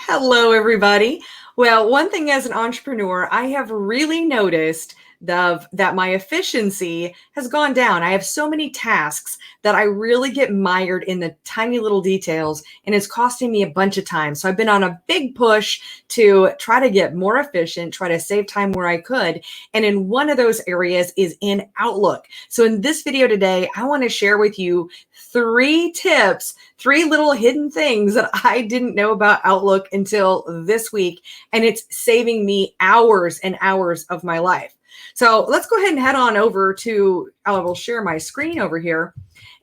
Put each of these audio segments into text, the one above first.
Hello, everybody. Well, one thing as an entrepreneur, I have really noticed that my efficiency has gone down. I have so many tasks that I really get mired in the tiny little details, and it's costing me a bunch of time. So I've been on a big push to try to get more efficient, try to save time where I could. And in one of those areas is in Outlook. So in this video today, I want to share with you 3 tips, 3 little hidden things that I didn't know about Outlook until this week, and it's saving me hours and hours of my life. So let's go ahead and head on over to, I will share my screen over here.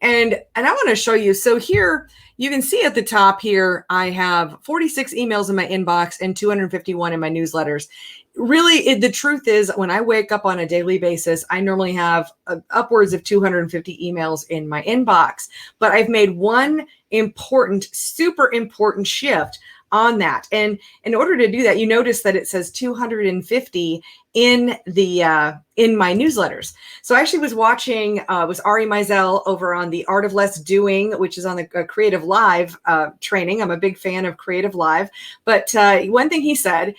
And I want to show you. So here you can see at the top here, I have 46 emails in my inbox and 251 in my newsletters. Really, the truth is when I wake up on a daily basis, I normally have upwards of 250 emails in my inbox, but I've made one important, super important shift on that. And in order to do that, you notice that it says 250 in the in my newsletters. So I actually was watching was Ari Meisel over on the Art of Less Doing, which is on the Creative Live training. I'm a big fan of Creative Live, but one thing he said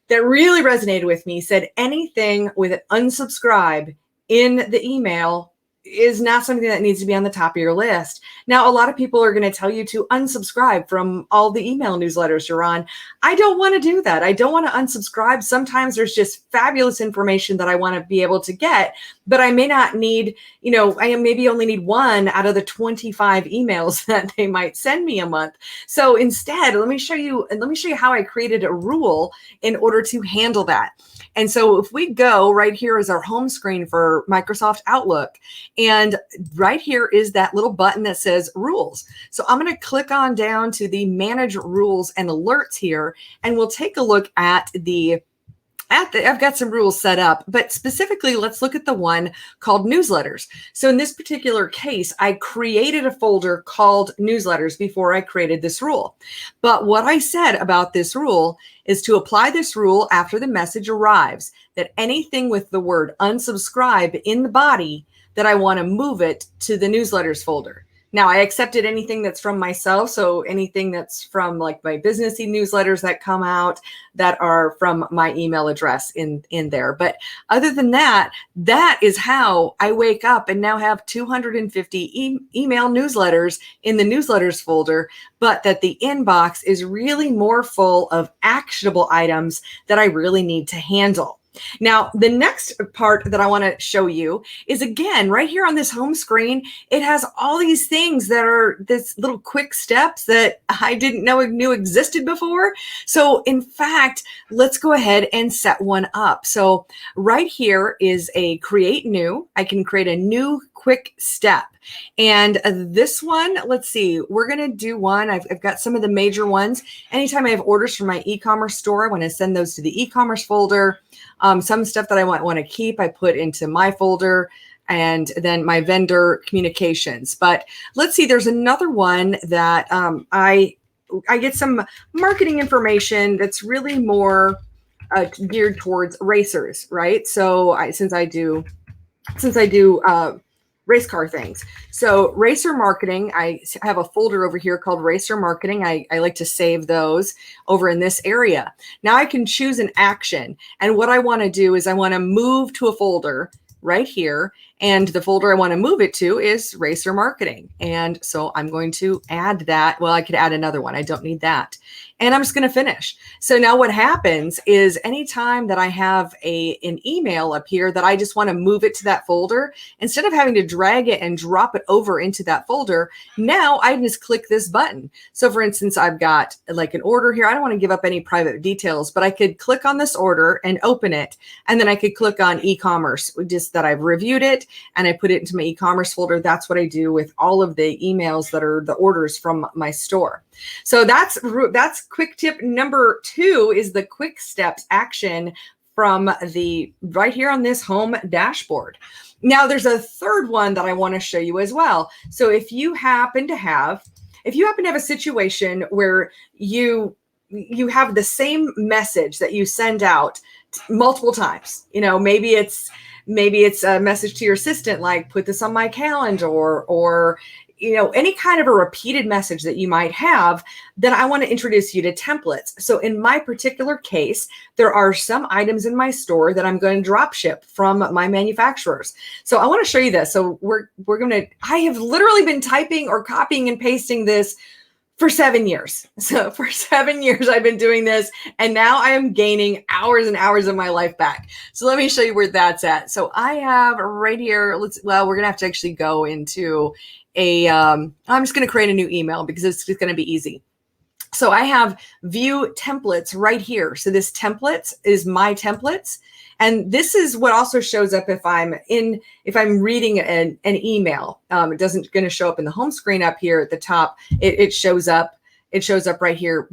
that really resonated with me, said anything with an unsubscribe in the email is not something that needs to be on the top of your list. Now, a lot of people are going to tell you to unsubscribe from all the email newsletters you're on. I don't want to do that. I don't want to unsubscribe. Sometimes there's just fabulous information that I want to be able to get, but I may not need, I maybe only need one out of the 25 emails that they might send me a month. So instead, let me show you how I created a rule in order to handle that. And so if we go right here is our home screen for Microsoft Outlook. And right here is that little button that says rules. So I'm going to click on down to the manage rules and alerts here, and we'll take a look at I've got some rules set up, but specifically, let's look at the one called newsletters. So in this particular case, I created a folder called newsletters before I created this rule. But what I said about this rule is to apply this rule after the message arrives, that anything with the word unsubscribe in the body, that I want to move it to the newsletters folder. Now, I accepted anything that's from myself, so anything that's from like my businessy newsletters that come out that are from my email address in there. But other than that, that is how I wake up and now have 250 email newsletters in the newsletters folder, but that the inbox is really more full of actionable items that I really need to handle. Now, the next part that I want to show you is, again, right here on this home screen, it has all these things that are this little quick steps that I didn't knew existed before. So in fact, let's go ahead and set one up. So right here is a create new. I can create a new quick step. And this one, let's see, we're going to do one. I've got some of the major ones. Anytime I have orders from my e-commerce store, I want to send those to the e-commerce folder. Some stuff that I want to keep, I put into my folder, and then my vendor communications. But let's see, there's another one that I get some marketing information that's really more geared towards racers, right? So since I do race car things. So racer marketing, I have a folder over here called racer marketing. I like to save those over in this area. Now I can choose an action. And what I want to do is I want to move to a folder right here. And the folder I want to move it to is racer marketing. And so I'm going to add that. Well, I could add another one. I don't need that. And I'm just going to finish. So now what happens is anytime that I have an email up here that I just want to move it to that folder, instead of having to drag it and drop it over into that folder, now I just click this button. So for instance, I've got like an order here. I don't want to give up any private details, but I could click on this order and open it. And then I could click on e-commerce, just that I've reviewed it and I put it into my e-commerce folder. That's what I do with all of the emails that are the orders from my store. So that's quick tip number 2 is the quick steps action from the right here on this home dashboard. Now there's a third one that I want to show you as well. So if you happen to have a situation where you have the same message that you send out multiple times, maybe it's a message to your assistant like put this on my calendar, or any kind of a repeated message that you might have, then I want to introduce you to templates. So in my particular case, there are some items in my store that I'm going to drop ship from my manufacturers. So I want to show you this. So I have literally been typing or copying and pasting this for 7 years. So for 7 years, I've been doing this, and now I am gaining hours and hours of my life back. So let me show you where that's at. So I have right here, we're going to have to actually go into I'm just going to create a new email because it's going to be easy. So I have view templates right here. So this templates is my templates. And this is what also shows up if I'm reading an email. It doesn't going to show up in the home screen up here at the top. It shows up right here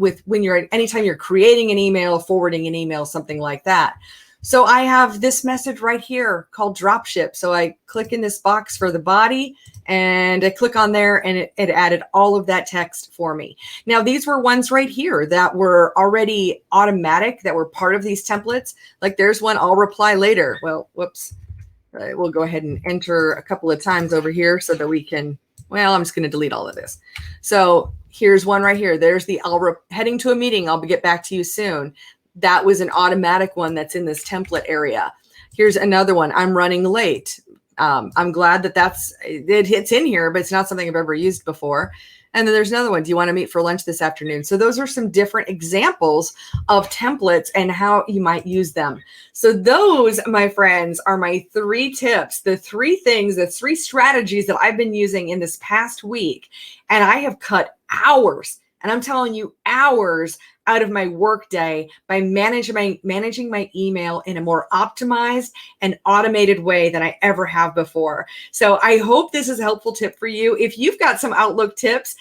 anytime you're creating an email, forwarding an email, something like that. So I have this message right here called dropship. So I click in this box for the body and I click on there, and it added all of that text for me. Now, these were ones right here that were already automatic, that were part of these templates. Like there's one, I'll reply later. Well, whoops. We'll go ahead and enter a couple of times over here so that we can, I'm just going to delete all of this. So here's one right here. There's the heading to a meeting. I'll get back to you soon. That was an automatic one that's in this template area. Here's another one. I'm running late. I'm glad it's in here, but it's not something I've ever used before. And then there's another one. Do you want to meet for lunch this afternoon? So those are some different examples of templates and how you might use them. So those, my friends, are my 3 tips, the 3 things, the 3 strategies that I've been using in this past week. And I have cut hours, and I'm telling you, hours out of my workday by managing my email in a more optimized and automated way than I ever have before. So I hope this is a helpful tip for you. If you've got some Outlook tips,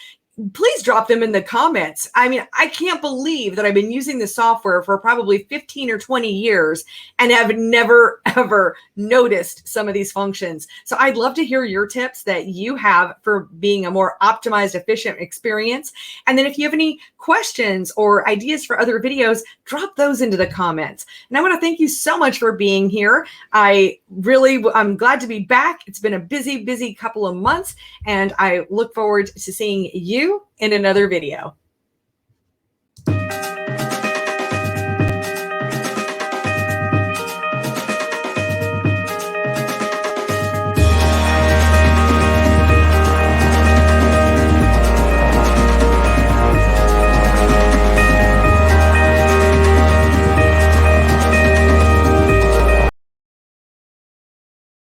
please drop them in the comments. I mean, I can't believe that I've been using this software for probably 15 or 20 years and have never, ever noticed some of these functions. So I'd love to hear your tips that you have for being a more optimized, efficient experience. And then if you have any questions or ideas for other videos, drop those into the comments. And I want to thank you so much for being here. I'm glad to be back. It's been a busy, busy couple of months, and I look forward to seeing you in another video.